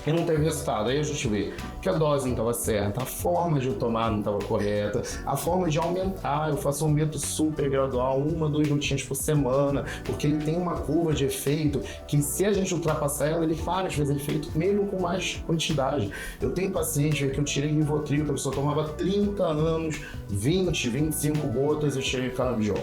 E não teve resultado. Aí a gente vê que a dose não estava certa, a forma de eu tomar não estava correta, a forma de aumentar. Eu faço um método super gradual, 1, 2 gotinhas por semana, porque ele tem uma curva de efeito que, se a gente ultrapassar ela, ele para de fazer efeito mesmo com mais quantidade. Eu tenho paciente que eu tirei Rivotril, que a pessoa tomava 30 anos, 20, 25 gotas, eu tirei canabidiol.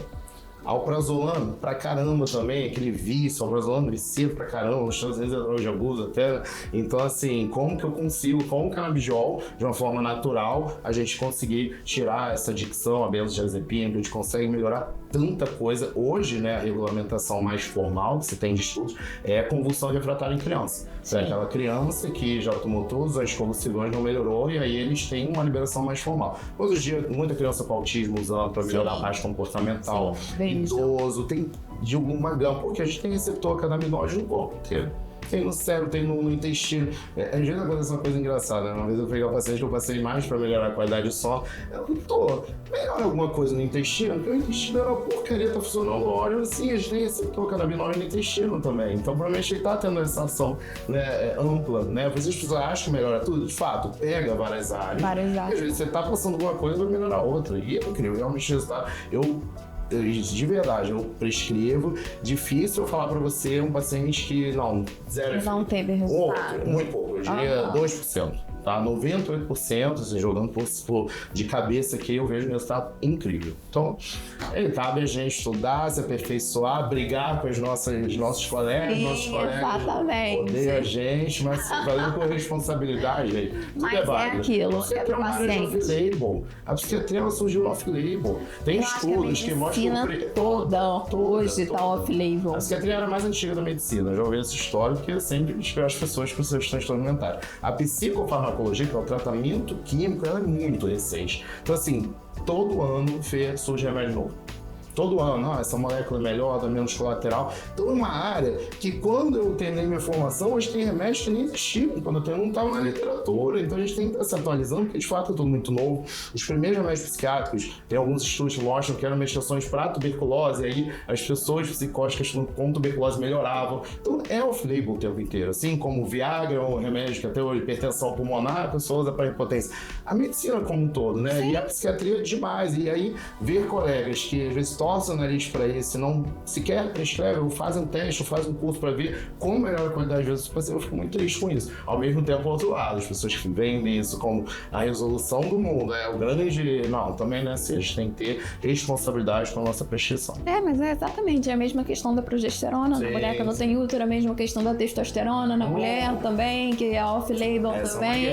Alprazolam, pra caramba também, aquele vício, alprazolam vicia pra caramba, os Estados Unidos hoje abuso até. Então, assim, como que eu consigo, com o canabidiol, de uma forma natural, a gente conseguir tirar essa adicção, a benzodiazepina, que a gente consegue melhorar tanta coisa. Hoje, né, a regulamentação mais formal que se tem de estudos é a convulsão refratária em criança. É aquela criança que já tomou todos os anticonvulsivos, não melhorou, e aí eles têm uma liberação mais formal. Hoje em dia, muita criança com autismo usando para melhorar a parte comportamental. Idoso, tem de alguma gama, porque a gente tem receptor canabinoide no corpo inteiro. Tem no cérebro, tem no intestino. Às vezes acontece uma coisa engraçada, né? Uma vez eu peguei um paciente que eu passei mais para melhorar a qualidade do sono. Eu melhora alguma coisa no intestino, porque o intestino era uma porcaria, tá funcionando. Olha, assim, a gente tem receptor canabinoide no intestino também. Então, provavelmente ele tá tendo essa ação, né, ampla, né? Às vezes as pessoas acham que melhora tudo. De fato, pega várias áreas. E às vezes você tá passando alguma coisa, vai melhorar outra. E é incrível, realmente o resultado. De verdade, eu prescrevo. Difícil eu falar pra você um paciente que não teve resultado. Muito pouco, eu diria 2%. Tá? 98%, assim, jogando de cabeça aqui, eu vejo um resultado incrível. Então, cabe a gente estudar, se aperfeiçoar, brigar com os nossos colegas. Nossos colegas odeiam a gente, mas fazendo com responsabilidade. Gente. Mas é aquilo, é pro paciente. A psiquiatria surgiu off-label. Tem estudos que mostram toda hoje tá off-label. A psiquiatria era a mais antiga da medicina. Eu já ouvi essa história, porque sempre espero as pessoas com seus transtornos mentais. A psicofarmacologia, que é o tratamento químico, ela é muito recente. Então, assim, todo ano surge remédio novo. Todo ano, essa molécula é melhor, dá menos colateral. Então é uma área que, quando eu terminei minha formação, hoje tem remédios que nem existiam, quando eu não estava na literatura. Então a gente tem que estar se atualizando, porque de fato é tudo muito novo. Os primeiros remédios psiquiátricos, tem alguns estudos que mostram que eram medicações para tuberculose, e aí as pessoas psicóticas com tuberculose melhoravam. Então é off-label o tempo inteiro, assim como o Viagra, um remédio que até hoje hipertensão pulmonar, a pessoa usa para impotência. A medicina como um todo, né? Sim. E a psiquiatria demais. E aí ver colegas que às vezes torcem o nariz para isso, não sequer prescrevem, ou fazem um teste, ou fazem um curso para ver como melhora a qualidade de vida do paciente. Eu fico muito triste com isso. Ao mesmo tempo, ao outro lado, as pessoas que veem isso como a resolução do mundo, o grande... Não, também não é assim. A gente tem que ter responsabilidade com a nossa prescrição. Mas é exatamente a mesma questão da progesterona na mulher que não tem útero, a mesma questão da testosterona na mulher também, que é off-label também.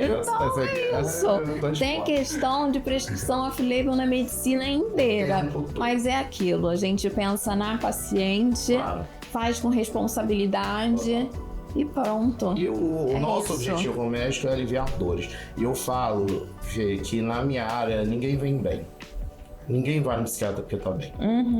Então é isso. Tem questão de prescrição off-label na medicina inteira. Mas é aquilo, a gente pensa na paciente, faz com responsabilidade e pronto. E o nosso objetivo como médico é aliviar dores. E eu falo, Fê, que na minha área ninguém vem bem. Ninguém vai no psiquiatra porque tá bem.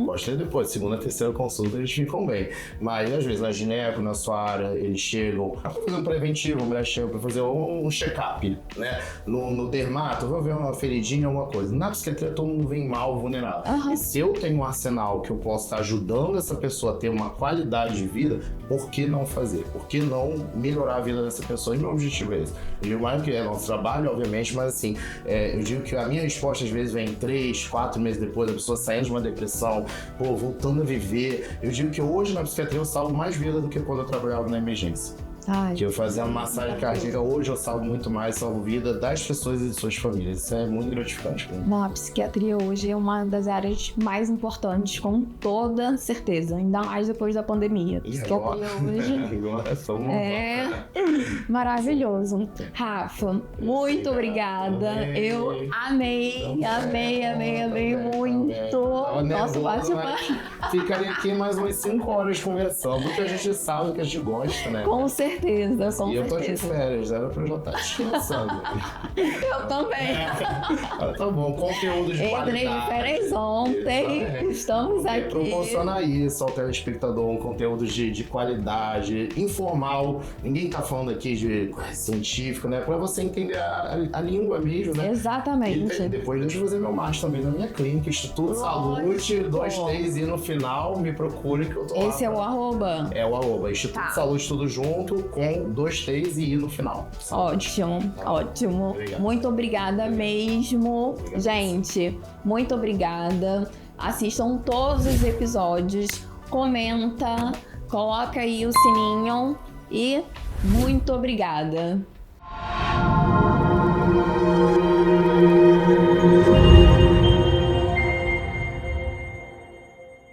Pode ter depois, segunda, terceira consulta, eles ficam bem. Mas às vezes na gineco, na sua área, eles chegam pra fazer um preventivo, a mulher chega pra fazer um check-up, né? No dermato, vou ver uma feridinha, alguma coisa. Na psiquiatria todo mundo vem mal, vulnerável. E se eu tenho um arsenal que eu posso estar ajudando essa pessoa a ter uma qualidade de vida, por que não fazer? Por que não melhorar a vida dessa pessoa? E meu objetivo é esse. Eu digo mais que é nosso trabalho, obviamente, mas assim, eu digo que a minha resposta às vezes vem 3, 4 meses depois, a pessoa saindo de uma depressão, voltando a viver. Eu digo que hoje na psiquiatria eu salvo mais vida do que quando eu trabalhava na emergência. Que eu fazia uma massagem cardíaca, hoje eu salvo muito mais, salvo vida das pessoas e de suas famílias. Isso é muito gratificante pra mim. Não, a psiquiatria hoje é uma das áreas mais importantes, com toda certeza, ainda mais depois da pandemia. Agora é maravilhoso. Rafa, muito obrigada. Eu amei muito. Nossa, bate-papo. Ficaria aqui mais umas 5 horas conversando, porque a gente sabe que a gente gosta, né? Com certeza, com certeza. E eu tô de férias, era pra eu já estar descansando. Eu também. Tá bom, conteúdo de qualidade. Entrei de férias ontem, estamos aqui. Proporcionar isso ao telespectador, um conteúdo de qualidade, informal. Ninguém tá falando aqui de científico, né? Pra você entender a língua mesmo, né? Exatamente. E depois deixa eu fazer meu master também na minha clínica, Instituto Saúde, 2, 3 e no final me procure que eu tô lá. Esse é o arroba? É o arroba, Instituto Saúde tudo junto, com 2, 3 e I no final. Ótimo, ótimo. Obrigado. Muito obrigada mesmo. Gente, muito obrigada. Assistam todos os episódios, comenta, coloca aí o sininho e muito obrigada.